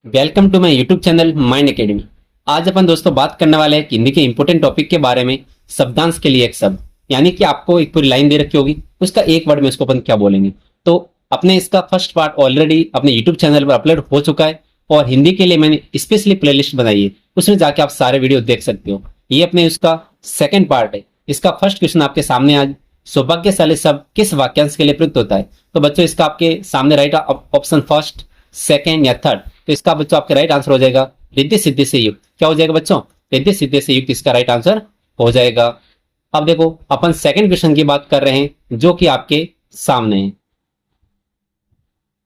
Welcome to my YouTube channel mind academy. आज अपन दोस्तों बात करने वाले हैं हिंदी के इंपॉर्टेंट टॉपिक के बारे में। शब्दांश के लिए एक शब्द, यानी कि आपको एक पूरी लाइन दे रखी होगी, उसका एक वर्ड में उसको अपन क्या बोलेंगे। तो अपने इसका फर्स्ट पार्ट ऑलरेडी अपने यूट्यूब चैनल पर अपलोड हो चुका है और हिंदी के लिए मैंने स्पेशली प्लेलिस्ट बनाई है, उसमें जाके आप सारे वीडियो देख सकते हो। ये अपने उसका सेकेंड पार्ट है। इसका फर्स्ट क्वेश्चन आपके सामने आज, सौभाग्यशाली शब्द किस वाक्यांश के लिए प्रयुक्त होता है। तो बच्चों इसका आपके सामने राइट ऑप्शन फर्स्ट, सेकेंड या थर्ड। तो इसका बच्चों आपका राइट आंसर हो जाएगा रिद्धि सिद्धि से युक्त। क्या हो जाएगा बच्चों? रिद्धि सिद्धि से युक्त इसका राइट आंसर हो जाएगा। अब देखो अपन सेकंड क्वेश्चन की बात कर रहे हैं जो कि आपके सामने है।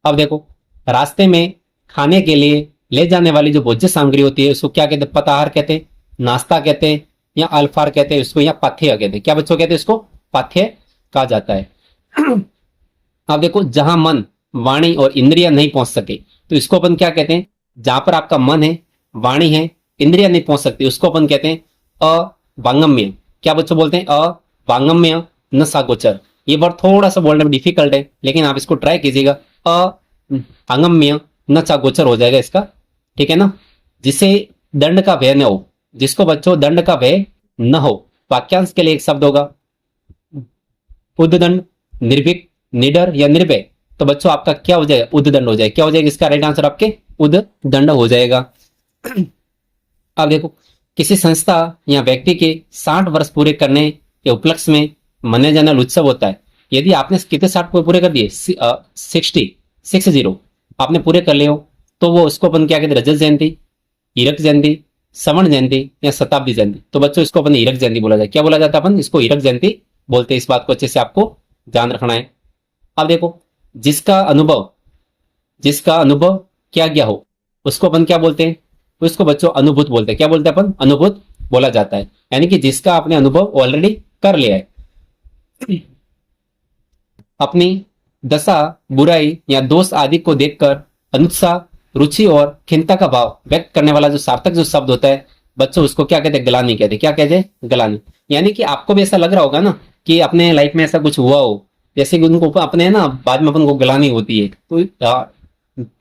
अब देखो, रास्ते में खाने के लिए ले जाने वाली जो भोज्य सामग्री होती है उसको क्या कहते हैं? पताहार कहते हैं, नाश्ता कहते हैं या अल्फार कहते हैं उसको, या पाथ्य कहते हैं। क्या बच्चों कहते हैं इसको? पाथ्य कहा जाता है। अब देखो, जहां मन, वाणी और इंद्रिया नहीं पहुंच सके तो इसको अपन क्या कहते हैं? जहां पर आपका मन है, वाणी है, इंद्रिया नहीं पहुंच सकती उसको अपन कहते हैं अवांगम्य। क्या बच्चों बोलते हैं? अवांगम्य न सागोचर। ये वर्ड थोड़ा सा बोलने में डिफिकल्ट है, लेकिन आप इसको ट्राई कीजिएगा। अवांगम्य न सागोचर हो जाएगा इसका, ठीक है ना। जिसे दंड का भय न हो, जिसको बच्चों दंड का भय न हो, वाक्यांश के लिए एक शब्द होगा उद्दंड, निर्भीक, निडर या निर्भय। तो बच्चों आपका क्या हो जाएगा? उद्दंड हो जाएगा। क्या हो जाएगा इसका राइट आंसर? आपके उद्दंड हो जाएगा। अब देखो, किसी संस्था या व्यक्ति के 60 वर्ष पूरे करने के उपलक्ष्य में मनाया जाने वाला उत्सव होता है। यदि आपने कितने 60 पूरे कर दिए, 60 आपने पूरे कर लिए हो, तो वो उसको अपन क्या कहते हैं? रजत जयंती, हीरक जयंती, स्वर्ण जयंती या शताब्दी जयंती। तो बच्चों इसको अपन हीरक जयंती बोला जाए। क्या बोला जाता है? अपन इसको हीरक जयंती बोलते हैं। इस बात को अच्छे से आपको ध्यान रखना है। अब देखो, जिसका अनुभव क्या गया हो उसको अपन क्या बोलते हैं? उसको बच्चों अनुभूत बोलते हैं। क्या बोलते हैं अपन? अनुभूत बोला जाता है, यानी कि जिसका आपने अनुभव ऑलरेडी कर लिया है। अपनी दशा, बुराई या दोष आदि को देखकर अनुत्साह, रुचि और खिन्नता का भाव व्यक्त करने वाला जो सार्थक जो शब्द होता है बच्चों, उसको क्या कहते हैं? गलानी कहते हैं। क्या कहते हैं? गलानी। यानी कि आपको भी ऐसा लग रहा होगा ना कि अपने लाइफ में ऐसा कुछ हुआ हो, जैसे कि उनको अपने ना बाद में अपन को गलानी होती है, तो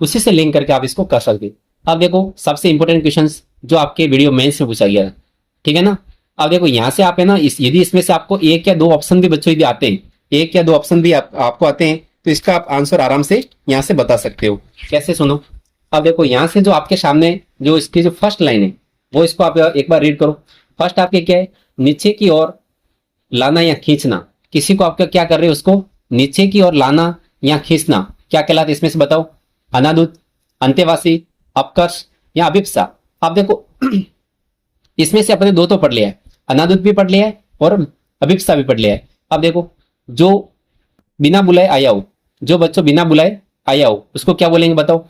उसी से लिंक करके आप इसको कर सकते हैं। अब देखो, सबसे इंपॉर्टेंट क्वेश्चन जो आपके वीडियो मेंस में पूछा गया है, ठीक है ना। अब देखो यहाँ से आप है ना, यदि इसमें से आपको एक या दो ऑप्शन भी बच्चों यदि आते हैं, एक या दो ऑप्शन भी आपको आते हैं, तो इसका आप आंसर आराम से यहाँ से बता सकते हो। कैसे? सुनो। अब देखो, यहाँ से जो आपके सामने जो इसकी जो फर्स्ट लाइन है वो इसको आप एक बार रीड करो। फर्स्ट आपके क्या है? नीचे की ओर लाना या खींचना। किसी को आपका क्या कर रहे हो? उसको नीचे की ओर लाना या खींचना क्या कहलाता है? इसमें से बताओ। अनादुत, अंत्यवासी, अपकर्ष या अभिप्सा। आप देखो, इसमें से अपने दो तो पढ़ लिया है, अनादुत भी पढ़ लिया है और अभिप्सा भी पढ़ लिया है। अब देखो, जो बिना बुलाए आया हो, जो बच्चों बिना बुलाए आया हो उसको क्या बोलेंगे बताओ?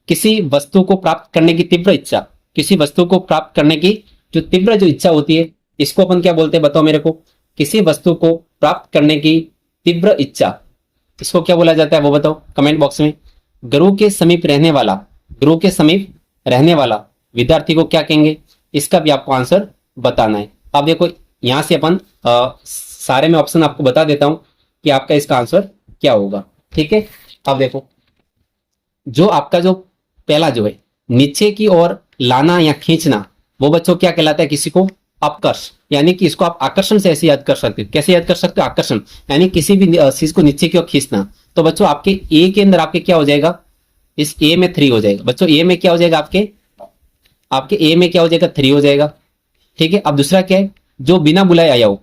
किसी वस्तु को प्राप्त करने की तीव्र इच्छा, किसी वस्तु को प्राप्त करने की जो तीव्र जो इच्छा होती है, इसको अपन क्या बोलते हैं बताओ मेरे को? किसी वस्तु को प्राप्त करने की तीव्र इच्छा, इसको क्या बोला जाता है वो बताओ कमेंट बॉक्स में। गुरु के समीप रहने वाला, गुरु के समीप रहने वाला विद्यार्थी को क्या कहेंगे? इसका भी आपको आंसर बताना है। अब देखो, यहां से अपन सारे में ऑप्शन आपको बता देता हूं कि आपका इसका आंसर क्या होगा, ठीक है। अब देखो, जो आपका जो पहला जो है नीचे की ओर लाना या खींचना, वो बच्चों क्या कहलाता है? किसी को अपकर्ष, यानी कि इसको आप आकर्षण से ऐसे याद कर सकते हो। कैसे याद कर सकते हो? आकर्षण, यानी किसी भी चीज को नीचे की ओर खींचना। तो बच्चों आपके ए के अंदर आपके क्या हो जाएगा? इस ए में 3 हो जाएगा। बच्चों ए में क्या हो जाएगा? आपके ए में क्या हो जाएगा? 3 हो जाएगा, ठीक है। अब दूसरा क्या है? जो बिना बुलाए आया हो,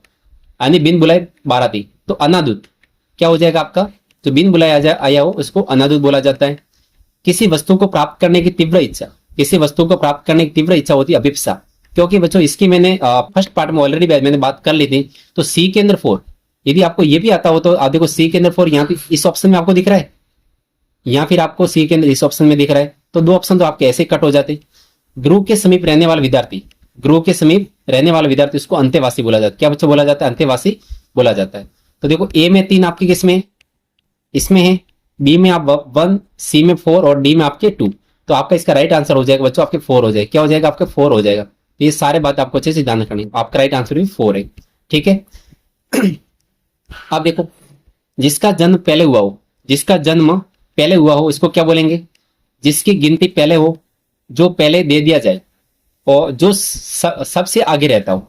यानी बिन बुलाए बाराती, तो अनादुत क्या हो जाएगा आपका? जो बिन बुलाए आया हो उसको अनादुत बोला जाता है। किसी वस्तु को प्राप्त करने की तीव्र इच्छा, किसी वस्तु को प्राप्त करने की तीव्र इच्छा होती है अभिप्सा। क्योंकि बच्चों इसकी मैंने फर्स्ट पार्ट में ऑलरेडी मैंने बात कर ली थी। तो सी के अंदर 4, यदि आपको ये भी आता हो तो आप देखो सी के अंदर 4 यहाँ पे इस ऑप्शन में आपको दिख रहा है, या फिर आपको सी के अंदर इस ऑप्शन में दिख रहा है, तो दो ऑप्शन तो आपके ऐसे कट हो जाते। गुरु के समीप रहने वाला विद्यार्थी, गुरु के समीप रहने वाला विद्यार्थी उसको अंत्यवासी बोला जाता है। क्या बच्चों बोला जाता है? अंत्यवासी बोला जाता है। तो देखो, ए में 3 आपके किसमें? इसमें है। बी में आप 1, सी में 4 और डी में आपके 2। तो आपका इसका राइट आंसर हो जाएगा बच्चों आपके 4 हो जाएगा। क्या हो जाएगा? आपके 4 हो जाएगा। तो ये सारे बात आपको अच्छे से ध्यान रखनी है। आपका राइट आंसर भी 4 है, ठीक है। अब देखो, जिसका जन्म पहले हुआ हो, जिसका जन्म पहले हुआ हो इसको क्या बोलेंगे? जिसकी गिनती पहले हो, जो पहले दे दिया जाए और जो सबसे आगे रहता हो।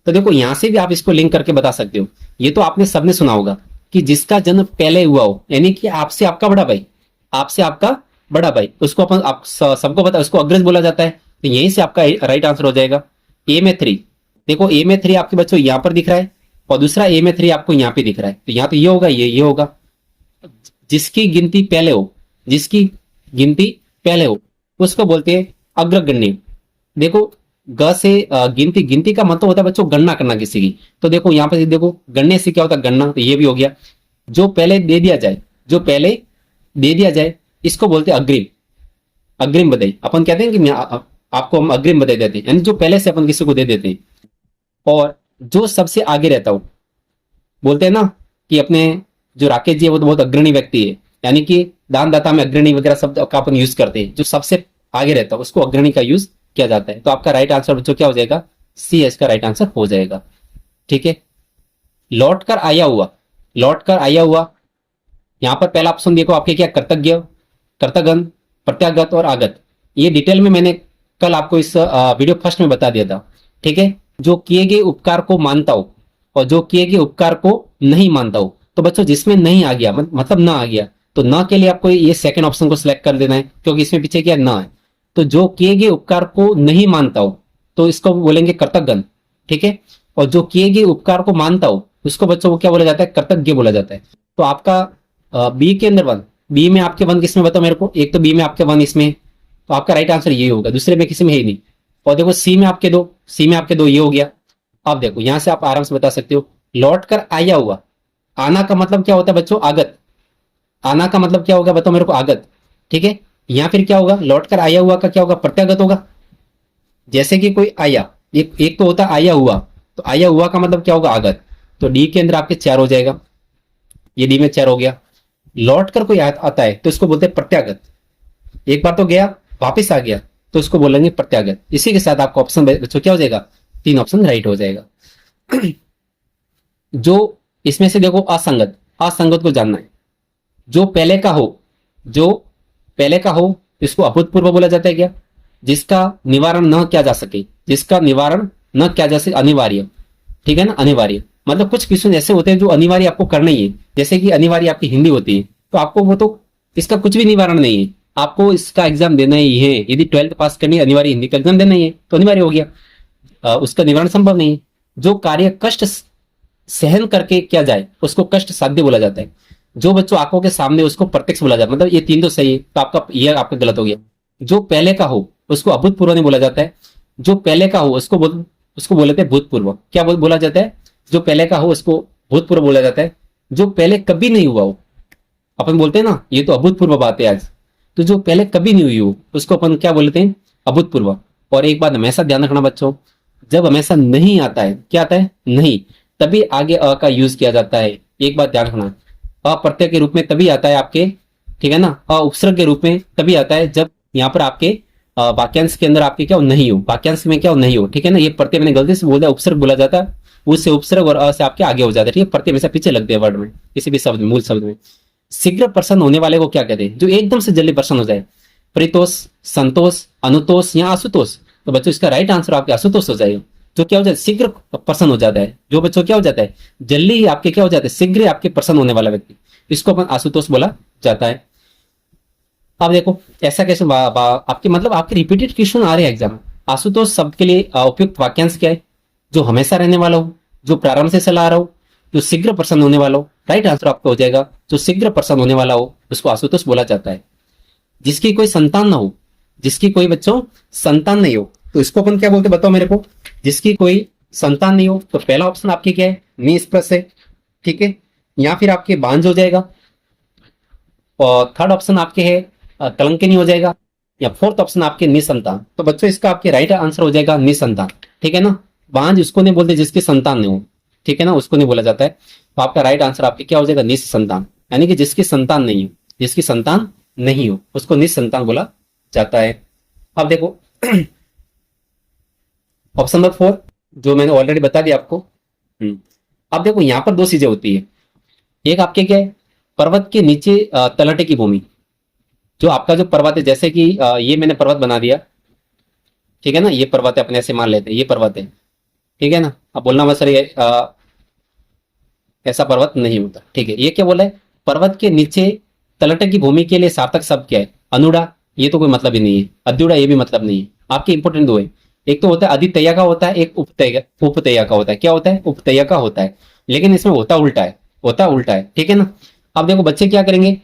तो देखो यहां से भी आप इसको लिंक करके बता सकते हो। ये तो आपने सबने सुना होगा कि जिसका जन्म पहले हुआ हो, यानी कि आपसे आपका बड़ा भाई, आपसे आपका बड़ा भाई, उसको अपन आप सबको पता है उसको अग्रज बोला जाता है। तो यहीं से आपका राइट आंसर हो जाएगा ए में 3। देखो ए में 3 आपके बच्चों यहां पर दिख रहा है और दूसरा ए में 3 आपको यहां पे दिख रहा है। तो यहां तो ये होगा, ये होगा। जिसकी गिनती पहले हो, जिसकी गिनती पहले हो उसको बोलते हैं अग्रगण्य। देखो ग से गिनती, गिनती का मतलब होता है बच्चों गणना करना किसी की। तो देखो यहां पर देखो गणने से क्या होता है गणना, तो ये भी हो गया। जो पहले दे दिया जाए, जो पहले दे दिया जाए इसको बोलते हैं अग्रिम। अग्रिम बधाई अपन कहते हैं कि आपको हम अग्रिम बधाई देते हैं, यानी जो पहले से अपन किसी को दे देते हैं। और जो सबसे आगे रहता हो, बोलते हैं ना कि अपने जो राकेश जी है वो तो बहुत अग्रणी व्यक्ति है, यानी कि दानदाता में अग्रणी वगैरह शब्द का अपन यूज करते हैं। जो सबसे आगे रहता है उसको अग्रणी का यूज किया जाता है। तो आपका राइट आंसर बच्चों क्या हो जाएगा, सी एच का राइट आंसर हो जाएगा। ठीक है, लौट कर आया हुआ, लौट कर आया हुआ, यहां पर पहला ऑप्शन देखो आपके क्या, कर्तज्ञ, कर्तगन, प्रत्यागत और आगत। ये डिटेल में मैंने कल आपको इस वीडियो फर्स्ट में बता दिया था। ठीक है, जो किए गए उपकार को मानता हो और जो किए गए उपकार को नहीं मानता हो। तो बच्चों जिसमें नहीं आ गया मतलब ना आ गया, तो ना के लिए आपको ये सेकंड ऑप्शन को सिलेक्ट कर देना है, क्योंकि इसमें पीछे क्या ना है। तो जो किए गए उपकार को नहीं मानता हो तो इसको बोलेंगे कर्तज्ञ। ठीक है, और जो किए गए उपकार को मानता हो उसको बच्चों को क्या बोला जाता है, कर्तज्ञ बोला जाता है। तो आपका बी के अंदर 1, बी में आपके 1 किसमें बताओ मेरे को, एक तो बी में आपके 1 इसमें, तो आपका राइट आंसर ये होगा, दूसरे में किसी में है ही नहीं। और देखो सी में आपके 2, सी में आपके 2 ये हो गया। अब देखो यहां से आप आराम से बता सकते हो, लौट कर आया हुआ, आना का मतलब क्या होता है बच्चों, आगत। आना का मतलब क्या होगा बताओ मेरे को, आगत। ठीक है, यहां फिर क्या होगा, लौट कर आया हुआ का क्या होगा, प्रत्यागत होगा। जैसे कि कोई आया, एक तो होता है आया हुआ, तो आया हुआ का मतलब क्या होगा, आगत। तो डी के अंदर आपके 4 हो जाएगा, ये डी में 4 हो गया। लौट कर कोई आता है तो इसको बोलते हैं प्रत्यागत। एक बार तो गया वापस आ गया तो इसको बोलेंगे प्रत्यागत। इसी के साथ आपका ऑप्शन बच्चों क्या हो जाएगा, 3 ऑप्शन राइट हो जाएगा। जो इसमें से देखो असंगत, असंगत को जानना है। जो पहले का हो, जो पहले का हो इसको अभूतपूर्व बोला जाता है क्या, जिसका निवारण न किया जा सके, जिसका निवारण न किया जा सके, अनिवार्य। ठीक है ना, अनिवार्य मतलब कुछ क्वेश्चन ऐसे होते हैं जो अनिवार्य आपको करना ही है। जैसे कि अनिवार्य आपकी हिंदी होती है, तो आपको वो तो इसका कुछ भी निवारण नहीं है, आपको इसका एग्जाम देना ही है। यदि 12th पास करनी है, अनिवार्य हिंदी का एग्जाम देना ही है, तो अनिवार्य हो गया। उसका निवारण संभव नहीं है। जो कार्य कष्ट सहन करके किया जाए उसको कष्ट साध्य बोला जाता है। जो बच्चों आंखों के सामने उसको प्रत्यक्ष बोला जाता है। मतलब ये 3 तो सही है, तो आपका ये आपका गलत हो गया। जो पहले का हो उसको अभूतपूर्व नहीं बोला जाता है। जो पहले का हो उसको बोलते हैं भूतपूर्व। क्या बोला जाता है, जो पहले का हो उसको भूतपूर्व बोला जाता है। जो पहले कभी नहीं हुआ हो, अपन बोलते हैं ना ये तो अभूतपूर्व बात है आज, तो जो पहले कभी नहीं हुई हो उसको अपन क्या बोलते हैं, अभूतपूर्व। और एक बात हमेशा ध्यान रखना बच्चों, जब हमेशा नहीं आता है, क्या आता है, नहीं, तभी आगे अ का यूज किया जाता है। एक बात ध्यान रखना, अ प्रत्यय के रूप में तभी आता है आपके, ठीक है ना, अ उपसर्ग के रूप में तभी आता है जब यहाँ पर आपके वाक्यांश के अंदर आपके क्या हो, नहीं हो, वाक्यांश में क्या हो, नहीं हो। ठीक है ना, ये प्रत्यय मैंने गलती से बोल दिया, उपसर्ग बोला जाता है, उससे उपसर्ग और अ से आपके आगे हो जाता है। ठीक है, प्रत्यय हमेशा पीछे लगते हैं वर्ड में, किसी भी शब्द में, मूल शब्द में। शीघ्र प्रसन्न होने वाले को क्या कहते हैं, जो एकदम से जल्दी प्रसन्न हो जाए, परितोष, संतोष, अनुतोष या आशुतोष। तो बच्चों इसका राइट आंसर आपके आशुतोष हो जाएगा। जो क्या हो जाता है, शीघ्र प्रसन्न हो जाता है, जो बच्चों क्या हो जाता है, जल्दी ही आपके क्या हो जाता है, शीघ्र आपके प्रसन्न होने वाला व्यक्ति, इसको अपन आशुतोष बोला जाता है। अब देखो ऐसा कैसे आपके मतलब आपके रिपीटेड क्वेश्चन आ रहे हैं एग्जाम। आशुतोष शब्द के लिए उपयुक्त वाक्यांश क्या है, जो हमेशा रहने वाला हो, जो प्रारंभ से चला आ रहा हो, जो शीघ्र प्रसन्न होने वाला हो। राइट आंसर आपका हो जाएगा, जो शीघ्र प्रसन्न होने वाला हो उसको आशुतोष बोला जाता है। जिसकी कोई संतान ना हो, जिसकी कोई बच्चों संतान नहीं हो, तो इसको अपन क्या बोलते बताओ मेरे को, जिसकी कोई संतान नहीं हो। तो पहला ऑप्शन आपके क्या है, निष्प्रस है। ठीक है, या फिर आपके बांझ हो जाएगा, और थर्ड ऑप्शन आपके है कलंकिनी हो जाएगा, या फोर्थ ऑप्शन आपके निसंतान। तो बच्चों इसका आपके राइट आंसर हो जाएगा निसंतान। ठीक है ना, बांझ उसको नहीं बोलते जिसकी संतान नहीं हो, ठीक है ना, उसको नहीं बोला जाता है। तो आपका राइट आंसर आपके क्या हो जाएगा, निसंतान, यानी कि जिसकी संतान नहीं हो, जिसकी संतान नहीं हो उसको निसंतान बोला जाता है। अब देखो ऑप्शन नंबर 4 जो मैंने ऑलरेडी बता दिया आपको। अब देखो यहां पर 2 चीजें होती है। एक आपके क्या है, पर्वत के नीचे तलहटे की भूमि, जो आपका जो पर्वत है, जैसे कि ये मैंने पर्वत बना दिया, ठीक है ना, ये पर्वत है, अपने ऐसे मान लेते हैं ये पर्वत है, ठीक है ना। अब बोलना मत सर ये ऐसा पर्वत नहीं होता, ठीक है। ये क्या बोला है, पर्वत के नीचे तलट की भूमि के लिए सार्थक शब्द क्या है, अनुडा, ये तो कोई मतलब ही नहीं है। अद्युडा, ये भी मतलब नहीं है। आपके इंपोर्टेंट दो है, एक तो होता है अधितया का होता है, एक उपतया का होता है। क्या होता है, उपतया का होता है, लेकिन इसमें होता उल्टा है, होता उल्टा है, ठीक है ना। अब देखो बच्चे क्या करेंगे,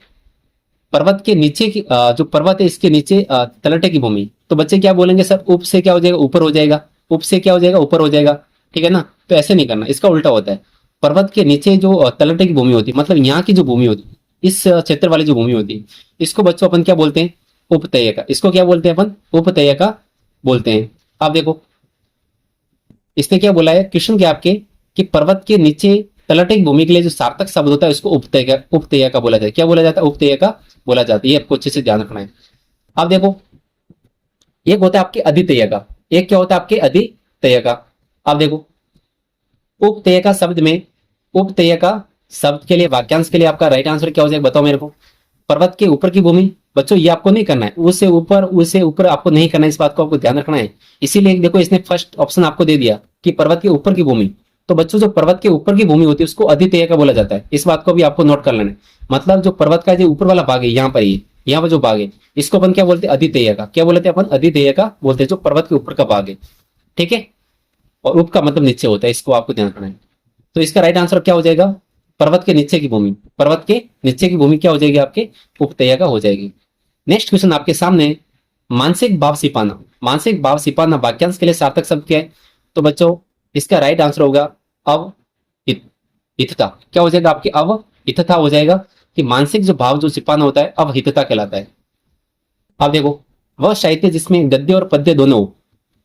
पर्वत के नीचे की जो पर्वत है इसके नीचे तलटे की भूमि, तो बच्चे क्या बोलेंगे सर, उप से क्या हो जाएगा, ऊपर हो जाएगा, उप से क्या हो जाएगा, ऊपर हो जाएगा, ठीक है ना। तो ऐसे नहीं करना, इसका उल्टा होता है। पर्वत के नीचे जो तलटे की भूमि होती है, मतलब यहाँ की जो भूमि होती है, इस क्षेत्र वाली जो भूमि होती है, इसको बच्चों अपन क्या बोलते हैं, उपतय का। इसको क्या बोलते हैं अपन, उपतय का बोलते हैं। आप देखो इसने क्या बोला है क्वेश्चन के आपके, कि पर्वत के नीचे तलटे की भूमि के लिए जो सार्थक शब्द होता है उसको उपतय का बोला जाता है। क्या बोला जाता है, उपतय का बोला जाता है। ये आपको अच्छे से ध्यान रखना है। अब देखो एक होता है आपके अधितय का, एक क्या होता है आपके अधितय का। अब देखो उपतय का शब्द में, उपतय का शब्द के लिए वाक्यांश के लिए आपका राइट आंसर क्या हो जाएगा, बताओ मेरे को। पर्वत के ऊपर की भूमि, बच्चों ये आपको नहीं करना है, उससे ऊपर आपको नहीं करना है, इस बात को आपको ध्यान रखना है। इसीलिए देखो इसने फर्स्ट ऑप्शन आपको दे दिया कि पर्वत के ऊपर की भूमि। तो बच्चों जो पर्वत के ऊपर की भूमि होती है उसको अधितय का बोला जाता है, इस बात को भी आपको नोट कर लेना है। मतलब जो पर्वत का जो ऊपर वाला भाग है, यहाँ पर ही यहाँ पर जो भाग है, इसको अपन क्या बोलते हैं, अधितय का। क्या बोलते हैं अपन, अधितय का बोलते हैं, जो पर्वत के ऊपर का भाग है, ठीक है। और उप का मतलब नीचे होता है, इसको आपको ध्यान रखना है। तो इसका राइट आंसर क्या हो जाएगा, पर्वत के नीचे की भूमि, पर्वत के नीचे की भूमि क्या हो जाएगी आपके, उपतय का हो जाएगी। नेक्स्ट क्वेश्चन आपके सामने, मानसिक भाव सिपाना, मानसिक भाव सिपाना वाक्यांश के लिए सार्थक शब्द क्या है। तो बच्चों इसका राइट आंसर होगा अव हितता। क्या हो जाएगा आपके, अव हितता हो जाएगा, कि मानसिक जो भाव जो सिपाना होता है अवहितता कहलाता है। अब देखो वह साहित्य जिसमें गद्य और पद्य दोनों हो,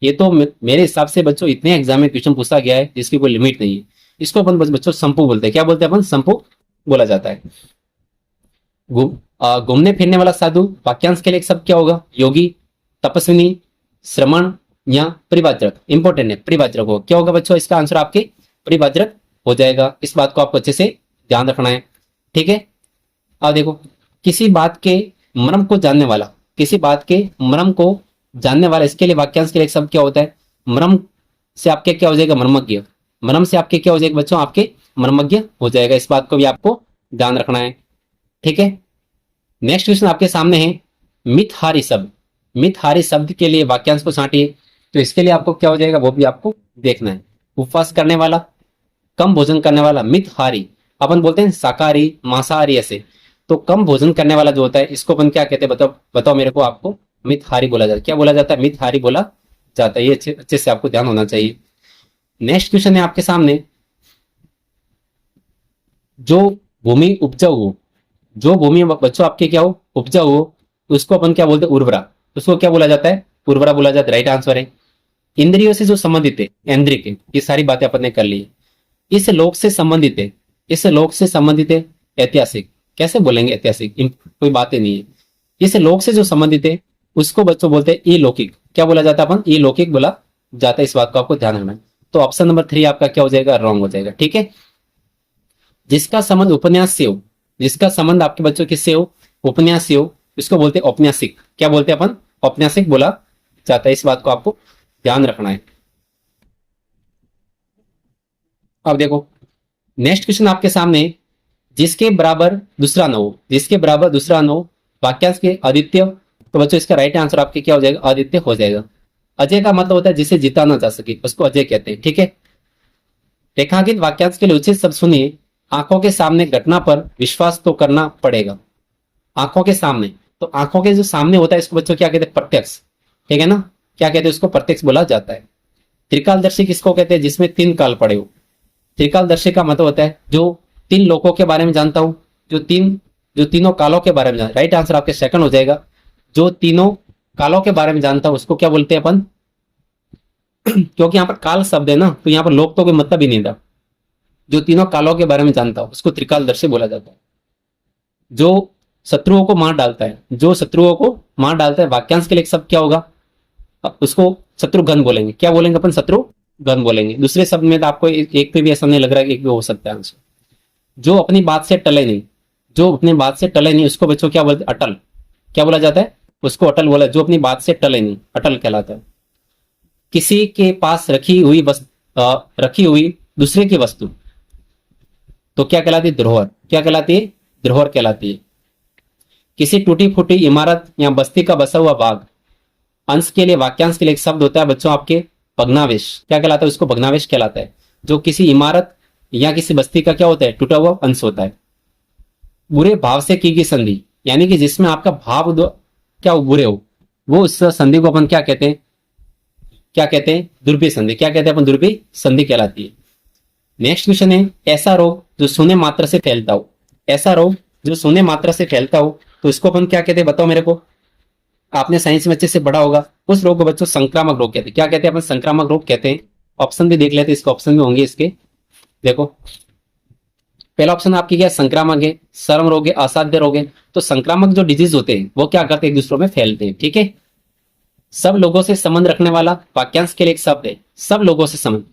ये तो मेरे हिसाब से बच्चों इतने एग्जाम में क्वेश्चन पूछा गया है जिसकी कोई लिमिट नहीं है। इसको अपन बच्चों संपू बोलते हैं। क्या बोलते हैं अपन, संपू बोला जाता है। घूमने फिरने वाला साधु वाक्यांश के लिए एक शब्द क्या होगा, योगी, तपस्विनी, श्रमण या परिवाद्रक। इंपॉर्टेंट है, परिवाद्रक हो। क्या होगा बच्चों, इसका आंसर आपके परिवाद्रक हो जाएगा। इस बात को आपको अच्छे से ध्यान रखना है, ठीक है। अब देखो किसी बात के मर्म को जानने वाला, किसी बात के मर्म को जानने वाला, इसके लिए वाक्यांश के लिए एक शब्द क्या होता है, मर्म से आपके क्या हो जाएगा, मर्मज्ञ। मर्म से आपके क्या हो जाएगा बच्चों, आपके मर्मज्ञ हो जाएगा। इस बात को भी आपको ध्यान रखना है, ठीक है। नेक्स्ट क्वेश्चन आपके सामने है, मितहारी शब्द, मितहारी शब्द के लिए वाक्यांश को छांटिए। तो इसके लिए आपको क्या हो जाएगा वो भी आपको देखना है। उपवास करने वाला, कम भोजन करने वाला, मितहारी। अपन बोलते हैं शाकाहारी, मांसाहारी ऐसे। तो कम भोजन करने वाला जो होता है इसको अपन क्या कहते हैं, बताओ बताओ मेरे को। आपको मितहारी बोला जाता है। क्या बोला जाता है, मितहारी बोला जाता है। ये अच्छे से आपको ध्यान होना चाहिए। नेक्स्ट क्वेश्चन है आपके सामने, जो भूमि उपजाऊ हो, जो भूमि बच्चों आपके क्या हो, उपजाऊ हो, उसको अपन क्या बोलते हैं, उर्वरा। उसको क्या बोला जाता है, उर्वरा बोला जाता है। राइट आंसर है। इंद्रियों से जो संबंधित है, इंद्रिय के, ये सारी बातें अपन ने कर ली है। इस लोक से संबंधित है, इस लोक से संबंधित है, ऐतिहासिक। कैसे बोलेंगे ऐतिहासिक, कोई बातें नहीं है। इस लोक से जो संबंधित है उसको बच्चों बोलते हैं अलौकिक। क्या बोला जाता है अपन, अलौकिक बोला जाता है। इस बात को आपको ध्यान रखना है। तो ऑप्शन नंबर 3 आपका क्या हो जाएगा, रॉन्ग हो जाएगा, ठीक है। जिसका संबंध उपन्यास से हो, जिसका संबंध आपके बच्चों किससे हो, उपन्यास से हो, इसको बोलते हैं औपन्यासिक। क्या बोलते हैं अपन, औपन्यासिक बोला जाता है। इस बात को आपको ध्यान रखना है। अब देखो नेक्स्ट क्वेश्चन आपके सामने, जिसके बराबर दूसरा न हो, जिसके बराबर दूसरा न हो, वाक्यांश के आदित्य। तो बच्चों इसका राइट आंसर आपके क्या हो जाएगा, आदित्य हो जाएगा। अजय का मतलब होता है जिसे जीता ना जा सके, उसको अजय कहते हैं, ठीक है। रेखांकित वाक्यांश के लिए उचित शब्द सुनिए। आंखों के सामने घटना पर विश्वास तो करना पड़ेगा। आंखों के सामने, तो आंखों के जो सामने होता है इसको बच्चों क्या कहते हैं, प्रत्यक्ष, ठीक है ना। क्या कहते हैं उसको, प्रत्यक्ष बोला जाता है। त्रिकालदर्शी किसको कहते हैं, जिसमें 3 काल पड़े हो। त्रिकालदर्शी का मतलब होता है जो 3 लोकों के बारे में जानता हूं, जो तीनों कालों के बारे में जानता। राइट आंसर आपके सेकंड हो जाएगा। जो तीनों कालों के बारे में जानता हूं उसको क्या बोलते हैं अपन क्योंकि यहाँ पर काल शब्द है ना, तो यहाँ पर लोक तो कोई मतलब ही नहीं था। जो तीनों कालों के बारे में जानता हूं उसको त्रिकालदर्शी बोला जाता है। जो शत्रुओं को मार डालता है, जो शत्रुओं को मार डालता है, वाक्यांश के लिए एक शब्द क्या होगा, उसको शत्रुघ्न बोलेंगे। क्या बोलेंगे अपन, शत्रुघ्न बोलेंगे। दूसरे शब्द में तो आपको एक पे भी ऐसा नहीं लग रहा है, एक भी हो सकता है आंसर। जो अपनी बात से टले नहीं, जो अपनी बात से टले नहीं, उसको बच्चों क्या बोलते, अटल। क्या बोला जाता है, उसको अटल बोला। जो अपनी बात से टले नहीं, अटल कहलाता है। किसी के पास रखी हुई दूसरे की वस्तु तो क्या कहलाती है? धरोहर। क्या कहलाती है? धरोहर कहलाती है। किसी टूटी फूटी इमारत या बस्ती का बसा हुआ भाग, अंश के लिए, वाक्यांश के लिए एक शब्द होता है बच्चों आपके भग्नावेश। क्या कहलाता है? उसको भग्नावेश कहलाता है। जो किसी इमारत या किसी बस्ती का क्या होता है? टूटा हुआ अंश होता है। बुरे भाव से की गई संधि, यानी कि जिसमें आपका भाव क्या हो, बुरे हो, वो उस संधि को अपन क्या कहते हैं? क्या कहते हैं? दुर्भी संधि। क्या कहते हैं अपन? दुर्भी संधि कहलाती है। नेक्स्ट क्वेश्चन है, ऐसा रोग जो शून्य मात्रा से फैलता हो। ऐसा रोग जो शून्य मात्रा से फैलता हो तो इसको अपन क्या कहते हैं? बताओ मेरे को। आपने साइंस में अच्छे से पढ़ा होगा। उस रोग को बच्चों संक्रामक रोग कहते हैं। क्या कहते हैं अपन? संक्रामक रोग कहते हैं। ऑप्शन भी देख लेते हैं, इसके ऑप्शन भी होंगे इसके। देखो, पहला ऑप्शन आपकी क्या? संक्रामक है, श्रम रोग है, असाध्य रोग है। तो संक्रामक जो डिजीज होते हैं वो क्या करते हैं? एक दूसरों में फैलते हैं। ठीक है। सब लोगों से संबंध रखने वाला, वाक्यांश के लिए एक शब्द है, सब लोगों से संबंध।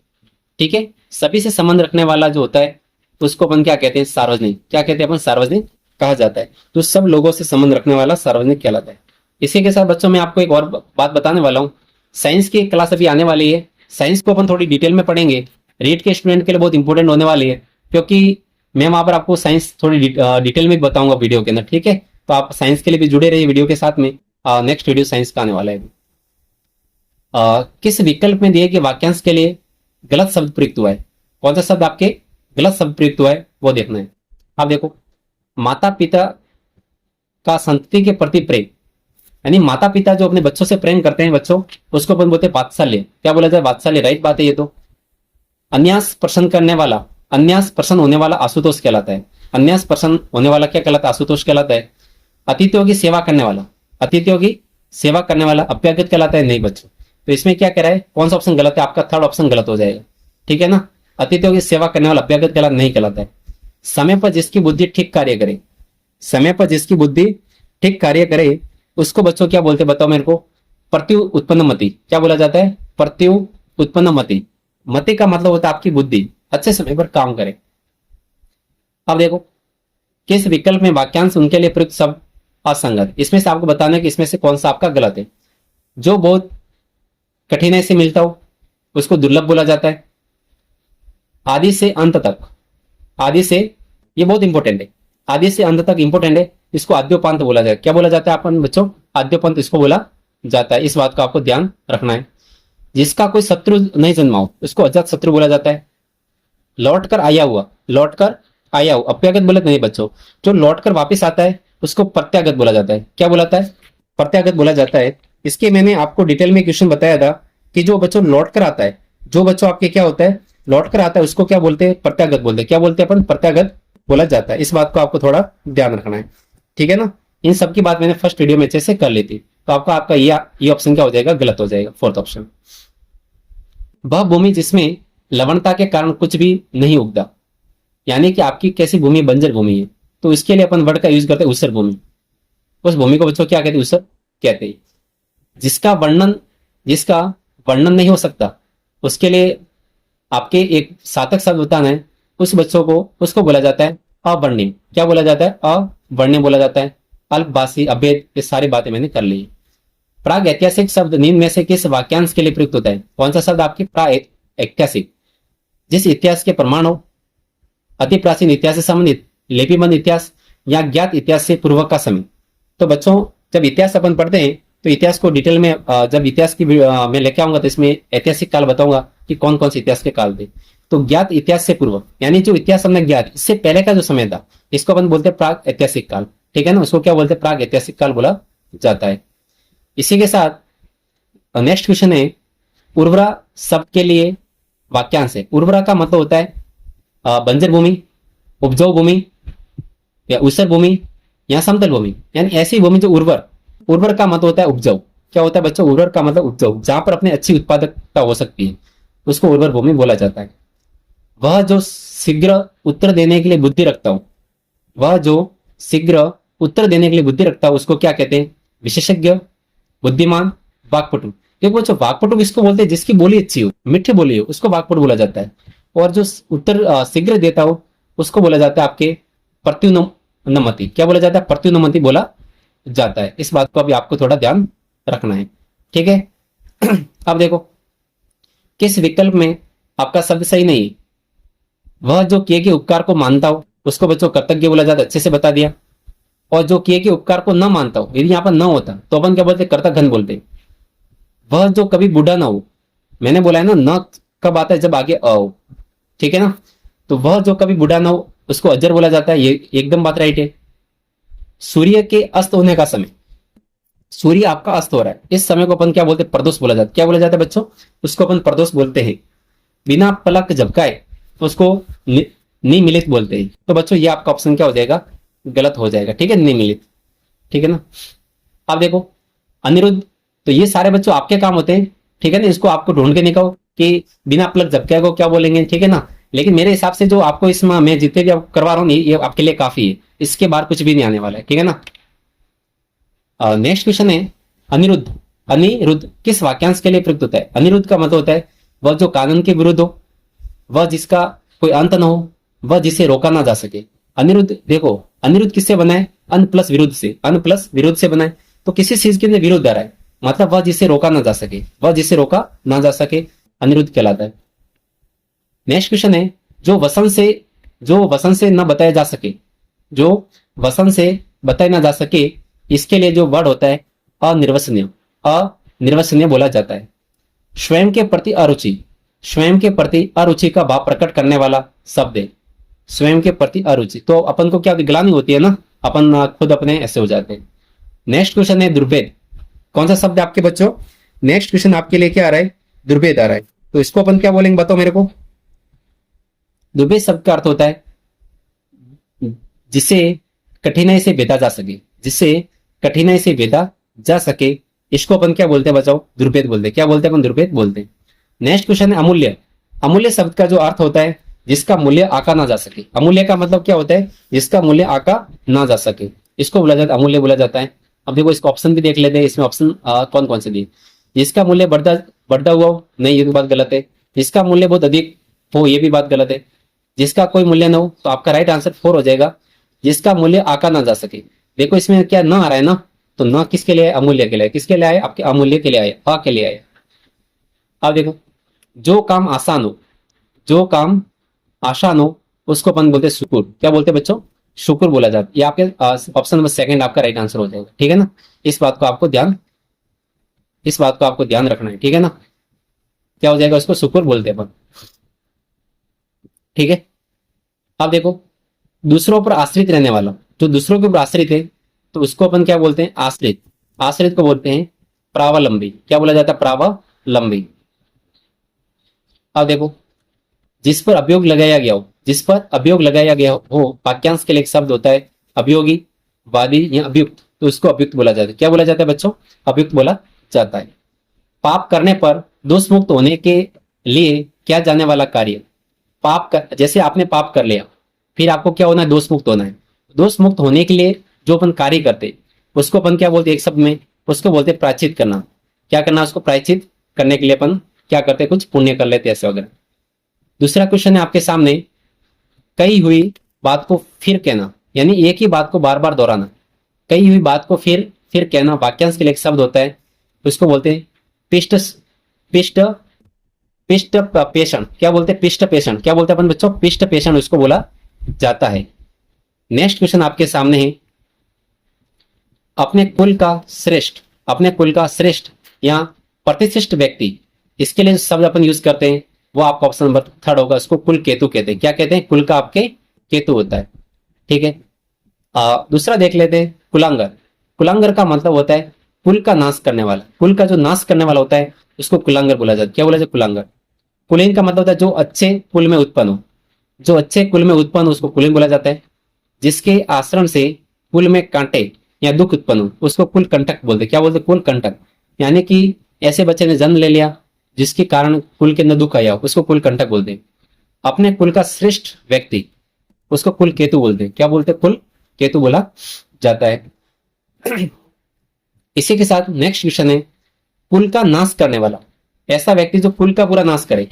ठीक है। सभी से संबंध रखने वाला जो होता है उसको अपन क्या कहते हैं? सार्वजनिक। क्या कहते हैं अपन? सार्वजनिक कहा जाता है। तो सब लोगों से संबंध रखने वाला सार्वजनिक कहलाता है। इसी के साथ बच्चों मैं आपको एक और बात बताने वाला हूँ। साइंस की क्लास अभी आने वाली है। साइंस को अपन थोड़ी डिटेल में पढ़ेंगे। रीट के स्टूडेंट के लिए बहुत इंपॉर्टेंट होने वाली है, क्योंकि मैं वहां पर आपको साइंस थोड़ी डिटेल में बताऊंगा वीडियो के अंदर। ठीक है। तो आप साइंस के लिए भी जुड़े रहिए वीडियो के साथ में। नेक्स्ट वीडियो साइंस का आने वाला है। किस विकल्प में दिए कि वाक्यांश के लिए गलत शब्द प्रयुक्त हुआ है? कौन सा शब्द आपके गलत शब्द प्रयुक्त हुआ है वो देखना है। आप देखो, माता पिता का संतति के प्रति प्रेम, यानी माता पिता जो अपने बच्चों से प्रेम करते हैं बच्चों, उसको अपन बोलते हैं वात्सल्य। क्या बोला जाए? वात्सल्य। राइट बात है ये तो। अन्यास प्रसन्न करने वाला, अन्यास प्रसन्न होने वाला आशुतोष कहलाता है। अन्यास प्रसन्न होने वाला क्या कहलाता है? आशुतोष कहलाता है। अतिथियों की सेवा करने वाला, अतिथियों की सेवा करने वाला अप्यागत कहलाता है। नहीं बच्चों, तो इसमें क्या कह रहा है? कौन सा ऑप्शन गलत है? आपका थर्ड ऑप्शन गलत हो जाएगा। ठीक है ना। अतिथियों की सेवा करने वाला अप्यागत कहलाता नहीं कहलाता है। समय पर जिसकी बुद्धि ठीक कार्य करे, समय पर जिसकी बुद्धि ठीक कार्य करे उसको बच्चों क्या बोलते हैं? बताओ मेरे को। प्रत्यु उत्पन्न मति। क्या बोला जाता है? प्रत्यु उत्पन्न मति। मति का मतलब होता है आपकी बुद्धि अच्छे समय पर काम करे। अब देखो, किस विकल्प में वाक्यांश उनके लिए प्रयुक्त शब्द असंगत? इसमें से आपको बताना है कि इसमें से कौन सा आपका गलत है। जो बहुत कठिनाई से मिलता हो उसको दुर्लभ बोला जाता है। आदि से अंत तक, आदि से, ये बहुत इंपॉर्टेंट है, आदि से अंत तक इंपॉर्टेंट है, इसको आद्योपांत बोला जाए। क्या बोला जाता है अपन बच्चों? आद्योपांत इसको बोला जाता है। इस बात का आपको ध्यान रखना है। जिसका कोई शत्रु नहीं जन्मा हो उसको अजात शत्रु बोला जाता है। लौट कर आया हुआ, लौट कर आया हुआ अप्यागत बोले नहीं बच्चों। जो लौट कर वापिस आता है उसको प्रत्यागत बोला जाता है। क्या बोलाता है? प्रत्यागत बोला जाता है। इसके मैंने आपको डिटेल में क्वेश्चन बताया था कि जो बच्चों लौट कर आता है, जो बच्चों आपके क्या होता है? लौट कर आता है, उसको क्या बोलते हैं? प्रत्यागत बोलते हैं। क्या बोलते हैं अपन? प्रत्यागत बोला जाता है। इस बात को आपको थोड़ा ध्यान रखना है। ठीक है ना। इन सब की बात मैंने फर्स्ट वीडियो में अच्छे से कर ली थी। तो आपका ये ऑप्शन क्या हो जाएगा? गलत हो जाएगा, फोर्थ ऑप्शन। वह भूमि जिसमें लवणता के कारण कुछ भी नहीं उगता, यानी कि आपकी कैसी भूमि? बंजर भूमि है, तो इसके लिए अपन वर्ड का यूज करते हैं ऊसर भूमि। उस भूमि को बच्चों क्या कहते हैं? ऊसर कहते हैं। जिसका वर्णन नहीं हो सकता उसके लिए आपके एक सार्थक शब्द बताना है। उस बच्चों को, उसको बोला जाता है अवर्णीय। क्या बोला जाता है? अवर्णीय बोला जाता है। अल्पभाषी, अभेद, ये सारी बातें मैंने कर ली। प्राग ऐतिहासिक शब्द निम्न में से किस वाक्यांश के लिए प्रयुक्त होता है? कौन सा शब्द आपके? प्राग ऐतिहासिक। जिस इतिहास के प्रमाण हो, अति प्राचीन इतिहास से संबंधित, लिपिबंध इतिहास या ज्ञात इतिहास से पूर्व का समय। तो बच्चों जब इतिहास अपन पढ़ते हैं तो इतिहास को डिटेल में जब इतिहास की मैं लेके आऊंगा तो इसमें ऐतिहासिक काल बताऊंगा कि कौन कौन से इतिहास के काल थे। तो ज्ञात इतिहास से पूर्व, यानी जो इतिहास हमने ज्ञात, इससे पहले का जो समय था, इसको अपन बोलते हैं प्राग ऐतिहासिक काल। ठीक है ना। उसको क्या बोलते हैं? प्राग ऐतिहासिक काल बोला जाता है। इसी के साथ नेक्स्ट क्वेश्चन है, उर्वरा शब्द के लिए वाक्यांश है। उर्वरा का मतलब होता है बंजर भूमि, उपजाऊ भूमि, या ऊसर भूमि, या समतल भूमि, यानी ऐसी भूमि जो उर्वर। उर्वर का मतलब होता है उपजाऊ। क्या होता है बच्चों? उर्वर का मतलब उपजाऊ, जहां पर अपने अच्छी उत्पादकता हो सकती है, उसको उर्वर भूमि बोला जाता है। वह जो शीघ्र उत्तर देने के लिए बुद्धि रखता हो, वह जो शीघ्र उत्तर देने के लिए बुद्धि रखता हो उसको क्या कहते हैं? विशेषज्ञ, बुद्धिमान, वाक्पटु। क्योंकि बच्चों वाक्पटु किसको बोलते हैं? जिसकी बोली अच्छी हो, मीठी बोली हो, उसको वाक्पटु बोला जाता है। और जो उत्तर शीघ्र देता हो उसको बोला जाता है आपके प्रत्युन्नमति। क्या बोला जाता है? प्रत्युन्नमति बोला जाता है। इस बात को अभी आपको थोड़ा ध्यान रखना है। ठीक है। अब देखो, किस विकल्प में आपका शब्द सही नहीं है? वह जो किए गए उपकार को मानता हो उसको बच्चों कृतज्ञ बोला जाता है, अच्छे से बता दिया। और जो किए गए उपकार को न मानता हो, यदि यहाँ पर न होता तो अपन क्या बोलते, कर्तघ्न बोलते। वह जो कभी बूढ़ा ना हो, मैंने बोला है ना, न कब आता है, जब आगे अ हो, ठीक है ना। तो वह जो कभी बूढ़ा ना हो उसको अजर बोला जाता है, ये एकदम बात राइट है। सूर्य के अस्त होने का समय, सूर्य आपका अस्त हो रहा है, इस समय को अपन क्या बोलते हैं, प्रदोष बोला जाता है। क्या बोला जाता है बच्चों, उसको अपन प्रदोष बोलते हैं। बिना पलक झपकाए तो उसको निमिलित बोलते हैं। तो बच्चों ये आपका ऑप्शन क्या हो जाएगा, गलत हो जाएगा, ठीक है, निमिलित, ठीक है ना। अब देखो अनिरुद्ध, तो ये सारे बच्चों आपके काम होते हैं, ठीक है ना। इसको आपको ढूंढ के निकालो कि बिना पलक झपकाए को क्या बोलेंगे, ठीक है ना। लेकिन मेरे हिसाब से जो आपको इसमें मैं जितने भी आप करवा रहा हूँ ये आपके लिए काफी है, इसके बाहर कुछ भी नहीं आने वाला है, ठीक है ना। नेक्स्ट क्वेश्चन है, अनिरुद्ध। अनिरुद्ध किस वाक्यांश के लिए प्रयुक्त होता है? अनिरुद्ध का मतलब होता है वह जो कानून के विरुद्ध हो, वह जिसका कोई अंत न हो, वह जिसे रोका ना जा सके। अनिरुद्ध देखो, अनिरुद्ध किससे बना है, अन प्लस विरुद्ध से, अन प्लस विरुद्ध से बना है। तो किसी चीज के लिए विरुद्ध आ रहा है, मतलब वह जिसे रोका ना जा सके, वह जिसे रोका ना जा सके अनिरुद्ध कहलाता है। नेक्स्ट क्वेश्चन है, जो वसंत से न बताया जा सके, जो वसंत से बताया ना जा सके, इसके लिए जो वर्ड होता है अनिर्वचनीय, अनिर्वचनीय बोला जाता है। स्वयं के प्रति अरुचि, स्वयं के प्रति अरुचि का भाव प्रकट करने वाला शब्द है, स्वयं के प्रति अरुचि। तो अपन को क्या ग्लानि होती है ना, अपन खुद अपने ऐसे हो जाते हैं। नेक्स्ट क्वेश्चन है दुर्भेद। कौन सा शब्द आपके बच्चों, नेक्स्ट क्वेश्चन आपके लिए क्या आ रहा है, दुर्भेद आ रहा है। तो इसको अपन क्या बोलेंगे बताओ मेरे को। दुर्भेद शब्द का अर्थ होता है जिसे कठिनाई से भेदा जा सके, जिसे कठिनाई से भेदा जा सके, इसको अपन क्या बोलते हैं बचाओ, दुर्भेद बोलते हैं। क्या बोलते हैं अपन, दुर्भेद बोलते हैं। नेक्स्ट क्वेश्चन है अमूल्य। अमूल्य शब्द का जो अर्थ होता है जिसका मूल्य आका ना जा सके। अमूल्य का मतलब क्या होता है, जिसका मूल्य आका ना जा सके, इसको बोला जाता है, अमूल्य बोला जाता है। अब देखो इसका ऑप्शन भी देख लेते हैं, इसमें ऑप्शन कौन कौन से दिए। जिसका मूल्य बढ़ता हुआ हो, नहीं ये भी बात गलत है। जिसका मूल्य बहुत अधिक हो, ये भी बात गलत है। जिसका कोई मूल्य ना हो, तो आपका राइट आंसर 4 हो जाएगा, जिसका मूल्य आका ना जा सके। देखो इसमें क्या ना आ रहा है ना, तो न किसके लिए, अमूल्य के लिए। किसके लिए आए, आपके अमूल्य के लिए आए, अ के लिए आए। अब देखो, जो काम आसान हो, जो काम आसान हो उसको अपन बोलते हैं शुक्र। क्या बोलते हैं बच्चों, शुक्र बोला जाता है। ये आपके ऑप्शन नंबर सेकंड आपका राइट आंसर हो जाएगा, ठीक है ना। इस बात को आपको ध्यान रखना है, ठीक है ना। क्या हो जाएगा, उसको शुक्र बोलते हैं अपन, ठीक है। अब देखो, दूसरों पर आश्रित रहने वाला, जो दूसरों के ऊपर आश्रित है, तो उसको अपन क्या बोलते हैं, आश्रित। आश्रित को बोलते हैं प्रावलंबी। क्या बोला जाता है, प्रावलंबी। अब देखो, जिस पर अभियोग लगाया गया हो, जिस पर अभियोग लगाया गया हो, वाक्यांश के लिए एक शब्द होता है अभियोगी, वादी या अभियुक्त, तो उसको अभियुक्त बोला जाता है। क्या बोला जाता है बच्चों, अभियुक्त बोला जाता है। पाप करने पर दोष मुक्त होने के लिए क्या जाने वाला कार्य, जैसे आपने पाप कर लिया, फिर आपको क्या होना है, दोष मुक्त होना है। दोष मुक्त होने के लिए जो अपन कार्य करते उसको अपन क्या बोलते, एक शब्द में उसको बोलते प्रायश्चित करना। क्या करना, उसको प्रायश्चित करने के लिए अपन क्या करते, कुछ पुण्य कर लेते ऐसे वगैरह। दूसरा क्वेश्चन है आपके सामने, कही हुई बात को फिर कहना, यानी एक ही बात को बार बार दोहराना। कही हुई बात को फिर फिर कहना वाक्यांश के लिए एक शब्द होता है, उसको बोलते हैं पिष्ट पिष्ट पिष्ट पेषण। क्या बोलते हैं, पिष्ट पेषण। क्या बोलते हैं अपन बच्चों, पिष्ट पेषण उसको बोला जाता है। नेक्स्ट क्वेश्चन आपके सामने है, अपने कुल का श्रेष्ठ, अपने कुल का श्रेष्ठ या प्रतिष्ठित व्यक्ति, इसके लिए शब्द अपन यूज करते हैं वो आपका ऑप्शन नंबर 3 होगा, उसको कुल केतु कहते हैं। क्या कहते हैं, कुल का आपके केतु होता है, ठीक है। दूसरा देख लेते हैं, कुलांगर। कुलांगर का मतलब होता है कुल का नाश करने वाला। कुल का जो नाश करने वाला होता है उसको कुलांगर बोला जाता है। क्या बोला जाता है, कुलांगर। कुलीन का मतलब होता है जो अच्छे कुल में उत्पन्न हो, जो अच्छे कुल में उत्पन्न हो उसको कुलीन बोला जाता है। जिसके आश्रम से कुल में कांटे या दुख उत्पन्न हो उसको कुल कंटक बोलते। क्या बोलते, कुल कंटक। यानी कि ऐसे बच्चे ने जन्म ले लिया जिसके कारण कुल के अंदर दुख आया उसको कुल कंटक बोलते हैं। अपने कुल का श्रेष्ठ व्यक्ति उसको कुल केतु बोलते हैं। क्या बोलते हैं, कुल केतु बोला जाता है। इसी के साथ नेक्स्ट क्वेश्चन है, कुल का नाश करने वाला, ऐसा व्यक्ति जो कुल का पूरा नाश करे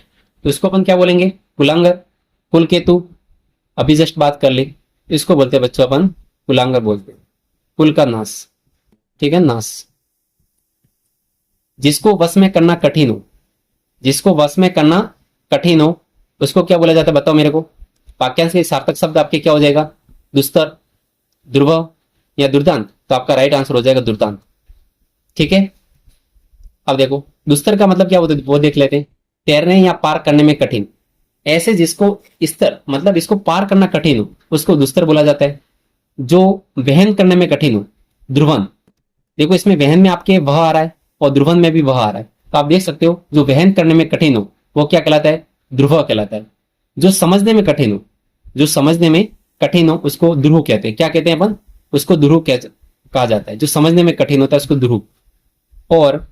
तो उसको अपन क्या बोलेंगे, कुलांगर, कुल केतु। अभी जस्ट बात कर ली, इसको बोलते हैं बच्चों अपन कुलांगर बोलते हैं, कुल का नाश, ठीक है, नाश। जिसको वश में करना कठिन हो, जिसको वश में करना कठिन हो उसको क्या बोला जाता है, बताओ मेरे को। वाक्यांश के सार्थक शब्द आपके क्या हो जाएगा, दुस्तर, ध्रुव या दुर्दांत। तो आपका राइट आंसर हो जाएगा दुर्दांत। ठीक है, अब देखो दुस्तर का मतलब क्या होता है वो देख लेते हैं। तैरने या पार करने में कठिन, ऐसे जिसको स्तर मतलब इसको पार करना कठिन हो उसको दुस्तर बोला जाता है। जो वहन करने में कठिन हो, ध्रुवन। देखो इसमें वहन में आपके वह आ रहा है और ध्रुवन में भी वह आ रहा है, तो आप देख सकते हो जो वहन करने में कठिन हो वो क्या कहलाता है, ध्रुव कहलाता है। जो समझने में कठिन हो, जो समझने में कठिन हो उसको ध्रुव कहते हैं। क्या कहते हैं अपन, उसको ध्रुव कहा जाता है। जो समझने में कठिन होता है उसको ध्रुव। और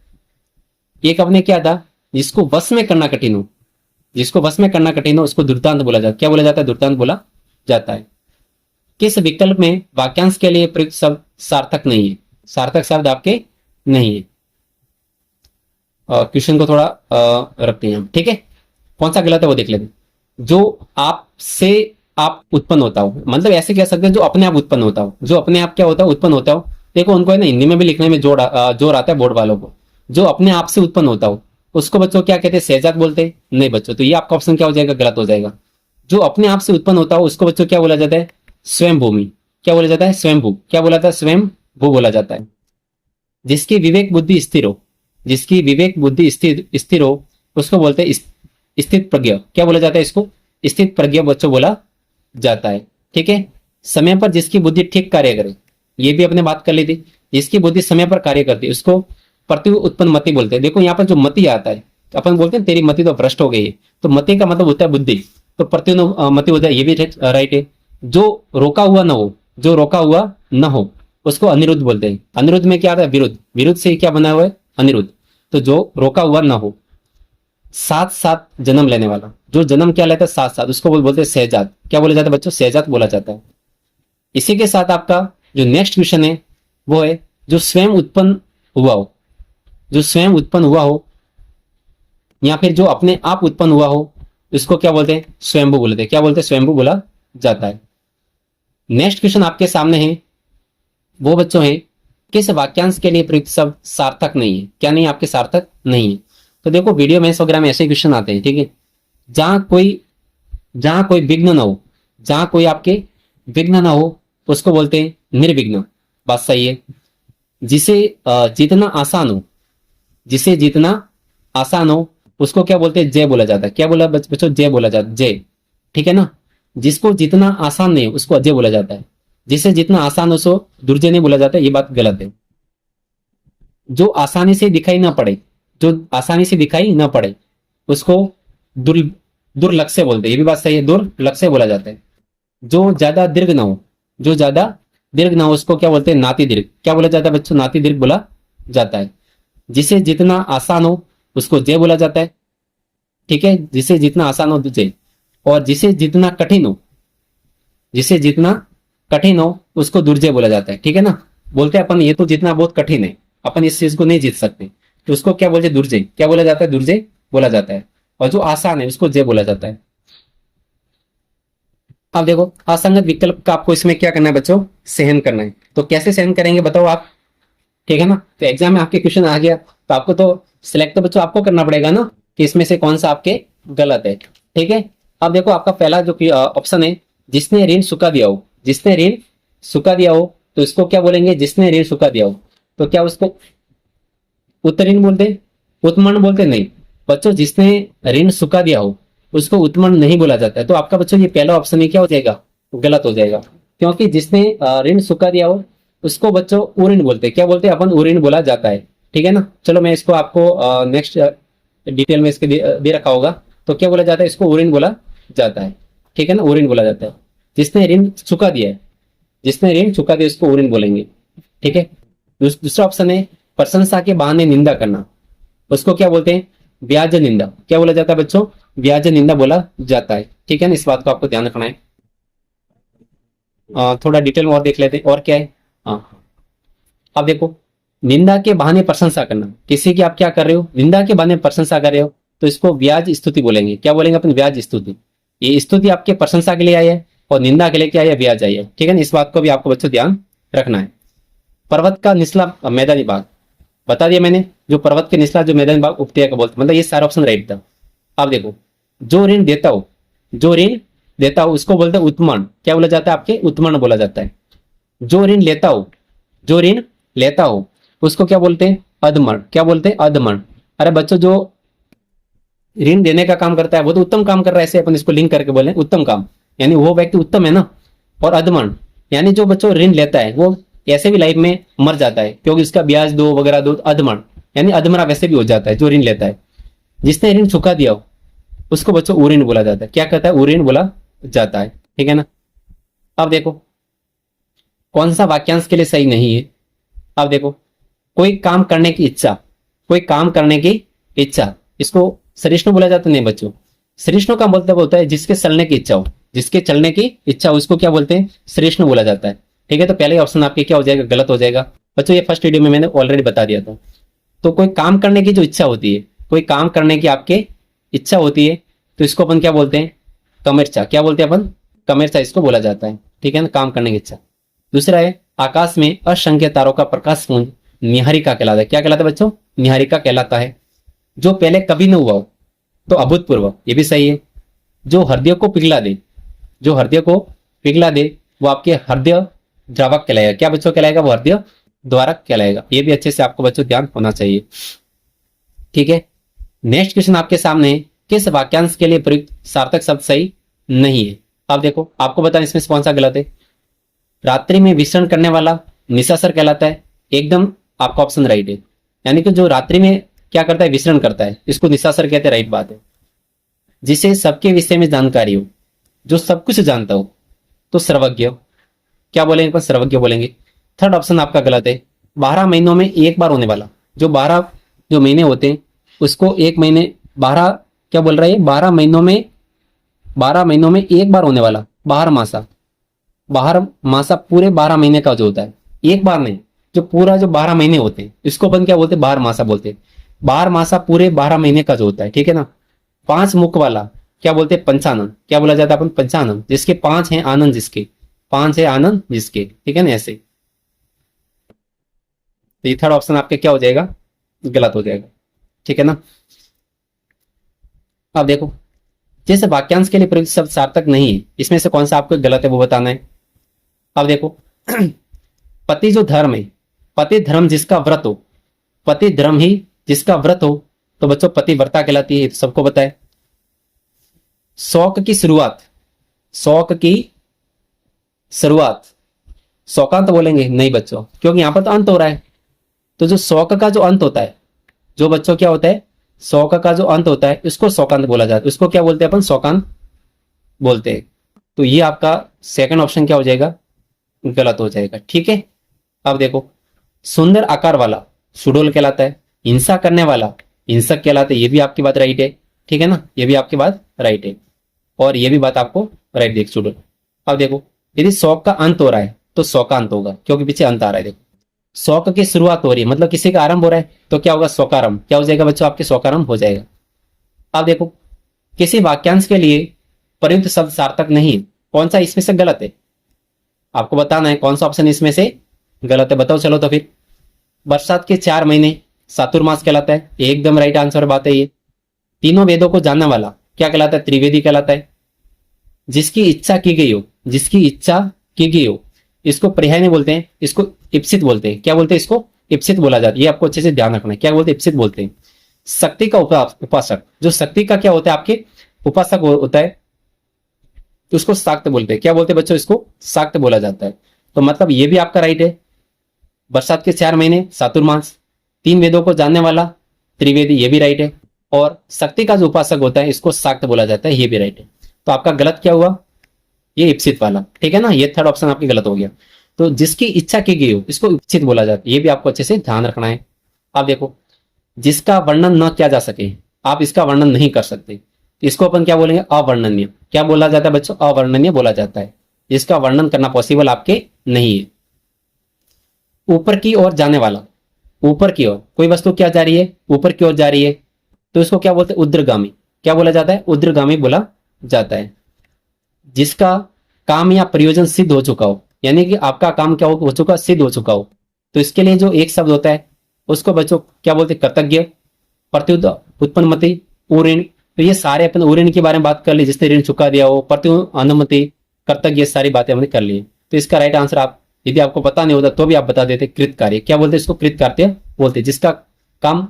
एक अपने क्या था, जिसको वश में करना कठिन हो, जिसको वश में करना कठिन हो उसको दुर्दांत बोला जाता है। क्या बोला जाता है, दुर्दांत बोला जाता है। किस विकल्प में वाक्यांश के लिए प्रयुक्त शब्द सार्थक नहीं है, सार्थक शब्द आपके नहीं है। क्वेश्चन को थोड़ा रखते हैं हम, ठीक है। कौन सा गलत है वो देख लेते हैं। जो आपसे आप उत्पन्न होता हो, मतलब ऐसे कह सकते हैं जो अपने आप उत्पन्न होता हो, जो अपने आप क्या होता है, उत्पन्न होता हो। देखो उनको है ना हिंदी में भी लिखने में जोर आता है बोर्ड वालों को। जो अपने आप से उत्पन्न होता हो उसको बच्चों क्या कहते हैं, सहजात बोलते हैं। नहीं बच्चों, तो ये आपका ऑप्शन क्या हो जाएगा, गलत हो जाएगा। जो अपने आप से उत्पन्न होता हो उसको बच्चों क्या बोला जाता है, स्वयं भूमि। क्या बोला जाता है, स्वयं भू। क्या बोला जाता है, स्वयं भू बोला जाता है। जिसकी विवेक बुद्धि स्थिर हो, जिसकी विवेक बुद्धि स्थिर हो उसको बोलते हैं स्थित प्रज्ञ। क्या बोला जाता है इसको, स्थित प्रज्ञ बच्चों बोला जाता है। ठीक है। समय पर जिसकी बुद्धि ठीक कार्य करे, ये भी अपने बात कर ली थी। जिसकी बुद्धि समय पर कार्य करती है उसको प्रति उत्पन्न मति बोलते हैं। देखो यहाँ पर जो मति आता है, अपन बोलते हैं तेरी मति तो भ्रष्ट हो गई है, तो मति का मतलब होता है बुद्धि, तो प्रति मति होता है, ये भी राइट है। जो रोका हुआ न हो, जो रोका हुआ न हो उसको अनिरुद्ध बोलते हैं। अनिरुद्ध में क्या आता है, विरुद्ध। विरुद्ध से क्या बना हुआ है, अनिरुद्ध। तो जो रोका हुआ न हो, साथ साथ जन्म लेने वाला, जो जन्म क्या लेता है साथ साथ, उसको बोलते हैं सहजात। क्या बोला जाता है बच्चों, सहजात बोला जाता है। इसी के साथ आपका जो नेक्स्ट क्वेश्चन है वो है जो स्वयं उत्पन्न हुआ हो, जो स्वयं उत्पन्न हुआ हो या फिर जो अपने आप उत्पन्न हुआ हो इसको क्या बोलते हैं, स्वयंभू बोलते हैं। क्या बोलते हैं, स्वयंभू बोला जाता है। नेक्स्ट क्वेश्चन आपके सामने है, वो बच्चों है किस वाक्यांश के लिए प्रयुक्त शब्द सार्थक नहीं है। क्या नहीं, आपके सार्थक नहीं है। तो देखो वीडियो मैथ्स वगैरह में ऐसे क्वेश्चन आते हैं, ठीक है। जहां कोई विघ्न ना हो, जहां कोई आपके विघ्न ना हो उसको बोलते हैं निर्विघ्न। बात सही है। जिसे जीतना आसान हो, जिसे जीतना आसान हो उसको क्या बोलते हैं, जय बोला जाता है। क्या बोला बच्चों, जय बोला जाता है, जय। ठीक है ना। जिसको जीतना आसान नहीं है उसको अजय बोला जाता है। जिसे जितना आसान हो उसको दुर्जय नहीं बोला जाता है, ये बात गलत है। जो आसानी से दिखाई ना पड़े, जो आसानी से दिखाई ना पड़े उसको दुर्लक्ष्य बोलते हैं, ये भी बात सही है, दुर्लक्ष्य बोला जाता है। जो ज्यादा दीर्घ ना हो, जो ज्यादा दीर्घ ना हो उसको क्या बोलते हैं, नाति दीर्घ। क्या बोला जाता है बच्चों, नाति दीर्घ बोला जाता है। जिसे जितना आसान हो उसको जय बोला जाता है। ठीक है, जिसे जितना आसान हो जय। और जिसे जितना कठिन हो, जिसे जितना कठिन हो उसको दुर्जय बोला जाता है। ठीक है ना। बोलते हैं अपन ये तो जितना बहुत कठिन है, अपन इस चीज को नहीं जीत सकते, तो उसको क्या बोलते हैं, दुर्जय। क्या बोला जाता है, दुर्जय बोला जाता है। और जो आसान है उसको जय बोला जाता है। अब देखो असंगत विकल्प का आपको इसमें क्या करना है बच्चों, सहन करना है। तो कैसे सहन करेंगे बताओ आप, ठीक है ना। तो एग्जाम में आपके क्वेश्चन आ गया तो आपको तो सिलेक्ट तो बच्चों आपको करना पड़ेगा ना कि इसमें से कौन सा आपके गलत है। ठीक है। अब देखो आपका पहला जो ऑप्शन है, जिसने ऋण चुका दिया हो, जिसने ऋण चुका दिया हो तो इसको क्या बोलेंगे, जिसने ऋण चुका दिया हो। तो क्या उसको उत्तरीण बोलते, उत्मर्ण बोलते, नहीं बच्चों। जिसने ऋण चुका दिया हो उसको उत्मर्ण नहीं बोला जाता है। तो आपका बच्चों ये पहला ऑप्शन है क्या हो जाएगा, गलत हो जाएगा। क्योंकि जिसने ऋण चुका दिया हो उसको बच्चों उऋण बोलते हैं। क्या बोलते हैं अपन, उऋण बोला जाता है। ठीक है ना। चलो मैं इसको आपको नेक्स्ट डिटेल में इसके दे रखा होगा। तो क्या बोला जाता है, इसको उऋण बोला जाता है। ठीक है ना, उऋण बोला जाता है। जिसने ऋण चुका दिया है, जिसने ऋण चुका दिया उसको उऋण बोलेंगे। ठीक है। दूसरा ऑप्शन है प्रशंसा के बहाने निंदा करना, उसको क्या बोलते हैं, व्याज निंदा। क्या बोला जाता है बच्चों, व्याज निंदा बोला जाता है। ठीक है ना, इस बात को आपको ध्यान रखना है। थोड़ा डिटेल में और देख लेते हैं और क्या है। हाँ, अब देखो निंदा के बहाने प्रशंसा करना, किसी की आप क्या कर रहे हो, निंदा के बहाने प्रशंसा कर रहे हो तो इसको व्याज स्तुति बोलेंगे। क्या बोलेंगे अपन, व्याज स्तुति। ये स्तुति आपके प्रशंसा के लिए आई है और निंदा के लिए क्या है, व्याज आई है। ठीक है ना, इस बात को भी आपको बच्चों ध्यान रखना है। पर्वत का निचला मैदानी भाग बता दिया मैंने, जो पर्वत के निचला जो मैदानी भाग उपत्यका का बोलते, मतलब ये सारा ऑप्शन राइट था। अब देखो, जो ऋण देता हो, जो ऋण देता हो उसको बोलते हैं उत्तमण। क्या बोला जाता है आपके? उत्तमण बोला जाता है। जो ऋण लेता हो, जो ऋण लेता हो उसको क्या बोलते हैं? अधमण। क्या बोलते हैं? अधमण। अरे बच्चों, जो ऋण देने का काम करता है वो तो उत्तम काम कर रहा है, ऐसे अपन इसको लिंक करके बोले उत्तम काम, यानी वो व्यक्ति उत्तम है ना। और अधमण यानी जो बच्चों ऋण लेता है वो ऐसे भी लाइफ में मर जाता है, क्योंकि उसका ब्याज दो वगैरह दो। अधमण यानी अधमरा वैसे भी हो जाता है जो ऋण लेता है। जिसने ऋण चुका दिया हो उसको बच्चों उऋण बोला जाता है। क्या कहता है? उऋण बोला जाता है। ठीक है ना। अब देखो, कौन सा वाक्यांश के लिए सही नहीं है? अब देखो, कोई काम करने की इच्छा, कोई काम करने की इच्छा, इसको सरिष्णु बोला जाता नहीं बच्चों। सरिष्णु का मतलब होता है जिसके चलने की इच्छा हो, जिसके चलने की इच्छा हो उसको क्या बोलते हैं? सरिष्णु बोला जाता है। ठीक है, तो पहले ऑप्शन आपके क्या हो जाएगा? गलत हो जाएगा बच्चों। ये फर्स्ट वीडियो में मैंने ऑलरेडी बता दिया था। तो कोई काम करने की जो इच्छा होती है, कोई काम करने की आपके इच्छा होती है, तो इसको अपन क्या बोलते हैं? कमेर्चा। क्या बोलते हैं अपन? कमेर्चा इसको बोला जाता है। ठीक है ना, काम करने की इच्छा। दूसरा है, आकाश में असंख्य तारों का प्रकाश पुंज निहारिका कहलाता है। क्या कहलाता है बच्चों? निहारिका कहलाता है। जो पहले कभी न हुआ हो तो अभूतपूर्व, ये भी सही है। जो हृदय को पिघला दे, जो हृदय को पिघला दे वो आपके हृदय द्रावक कहलाएगा। क्या बच्चों कहलाएगा? वो हृदय द्वारक कहलाएगा। ये भी अच्छे से आपको बच्चों ध्यान होना चाहिए। ठीक है, नेक्स्ट क्वेश्चन आपके सामने, किस वाक्यांश के लिए प्रयुक्त सार्थक शब्द सही नहीं है? अब देखो, आपको बताना इसमें से कौन सा गलत है। रात्रि में विचरण करने वाला निशाचर कहलाता है। एकदम आपका ऑप्शन राइट है। यानी कि जो रात्रि में क्या करता है? विचरण करता है, इसको निशाचर कहते हैं। राइट बात है। जिसे सबके विषय में जानकारी हो, जो सब कुछ जानता हो, तो सर्वज्ञ। क्या बोलेंगे? पर सर्वज्ञ बोलेंगे। थर्ड ऑप्शन आपका गलत है। 12 महीनों में एक बार होने वाला, जो 12 जो महीने होते हैं उसको एक महीने 12, क्या बोल रहा है? 12 महीनों में, 12 महीनों में एक बार होने वाला बाहर मासा। बाहर मासा पूरे 12 महीने का जो होता है, एक बार नहीं, जो पूरा जो 12 महीने होते हैं इसको अपन क्या बोलते हैं? बाहर मासा बोलते हैं। बाहर मासा पूरे 12 महीने का जो होता है। ठीक है ना। 5 मुख वाला क्या बोलते हैं? पंचानन। क्या बोला जाता है अपन? पंचानन। जिसके 5 हैं आनंद, जिसके 5 है आनंद जिसके। ठीक है ना, ऐसे। तो ये थर्ड ऑप्शन आपके क्या हो जाएगा? गलत हो जाएगा। ठीक है ना। अब देखो, जैसे वाक्यांश के लिए प्रयुक्त शब्द सार्थक नहीं है, इसमें से कौन सा आपको गलत है वो बताना है। अब देखो, पति जो धर्म है, पति धर्म जिसका व्रत हो, पति धर्म ही जिसका व्रत हो, तो बच्चों पतिव्रता कहलाती है, तो सबको पता है। शौक की शुरुआत, शौक की शुरुआत शौकांत बोलेंगे? नहीं बच्चों, क्योंकि यहां पर तो अंत हो रहा है। तो जो शौक का जो अंत होता है, जो बच्चों क्या होता है? शौक का जो अंत होता है उसको शौकांत बोला जाता है। उसको क्या बोलते हैं अपन? शौकांत बोलते हैं। तो ये आपका सेकंड ऑप्शन क्या हो जाएगा? गलत हो जाएगा। ठीक है। अब देखो, सुंदर आकार वाला सुडोल कहलाता है। हिंसा करने वाला हिंसक कहलाता है। ये भी आपकी बात राइट है। ठीक है ना, ये भी आपकी बात राइट है, और ये भी बात आपको राइट देख सुडोल। अब देखो, यदि शौक का अंत हो रहा है तो शौकांत होगा, क्योंकि पीछे अंत आ रहा है। देखो, शौक की शुरुआत हो रही है मतलब किसी का आरंभ हो रहा है, तो क्या होगा? शौकारंभ। क्या हो जाएगा बच्चों? आपके शौकारंभ हो जाएगा। अब देखो, किसी वाक्यांश के लिए प्रयुक्त शब्द सार्थक नहीं है, कौन सा इसमें से गलत है? आपको बताना है कौन सा ऑप्शन इसमें से गलत है। बताओ चलो तो फिर। बरसात के 4 महीने चातुर्मास कहलाता है। एकदम राइट आंसर बात है ये। तीनों वेदों को जानने वाला क्या कहलाता है? त्रिवेदी कहलाता है। जिसकी इच्छा की गई हो, जिसकी इच्छा की गई हो, इसको पर्याय नहीं बोलते हैं, इसको इप्सित बोलते हैं। क्या बोलते हैं? इसको इप्सित बोला जाता है। ये आपको अच्छे से ध्यान रखना है। क्या बोलते हैं? इप्सित बोलते हैं। शक्ति का उपासक, जो शक्ति का क्या होता है? आपके उपासक होता है, तो उसको शाक्त बोलते हैं। क्या बोलते हैं बच्चों? इसको शाक्त बोला जाता है। तो मतलब ये भी आपका राइट है। बरसात के 4 महीने चातुर्मास, 3 वेदों को जानने वाला त्रिवेदी, ये भी राइट है। और शक्ति का जो उपासक होता है इसको शाक्त बोला जाता है, ये भी राइट है। तो आपका गलत क्या हुआ? ये इप्सित वाला। ठीक है ना, ये थर्ड ऑप्शन आपकी गलत हो गया। तो जिसकी इच्छा की गई हो इसको इप्सित बोला जाता है। ये भी आपको अच्छे से ध्यान रखना है। आप देखो, जिसका वर्णन न किया जा सके, आप इसका वर्णन नहीं कर सकते, इसको अपन क्या बोलेंगे? अवर्णनीय। क्या बोला जाता है बच्चों? अवर्णनीय बोला जाता है। जिसका वर्णन करना पॉसिबल आपके नहीं है। ऊपर की ओर जाने वाला, ऊपर की ओर कोई वस्तु क्या जा रही है? ऊपर की ओर जा रही है, तो इसको क्या बोलते हैं? ऊर्ध्वगामी। क्या बोला जाता है? ऊर्ध्वगामी बोला जाता है। जिसका काम या प्रयोजन सिद्ध हो चुका हो, यानी कि आपका काम क्या हो चुका? सिद्ध हो चुका हो, तो इसके लिए जो एक शब्द होता है उसको बच्चों क्या बोलते हैं? कृतज्ञ। प्रत्युत उत्पन्नमति, ऊऋण। तो ये सारे अपन ऊऋण के बारे में बात कर ली, जिसने ऋण चुका दिया हो, प्रत्यु अनुमति, कृतज्ञ, सारी बातें हमने कर ली। तो इसका राइट आंसर, आप यदि आपको पता नहीं होता तो भी आप बता देते, कृत कार्य। क्या बोलते हैं इसको? कृत कार्य बोलते हैं, जिसका काम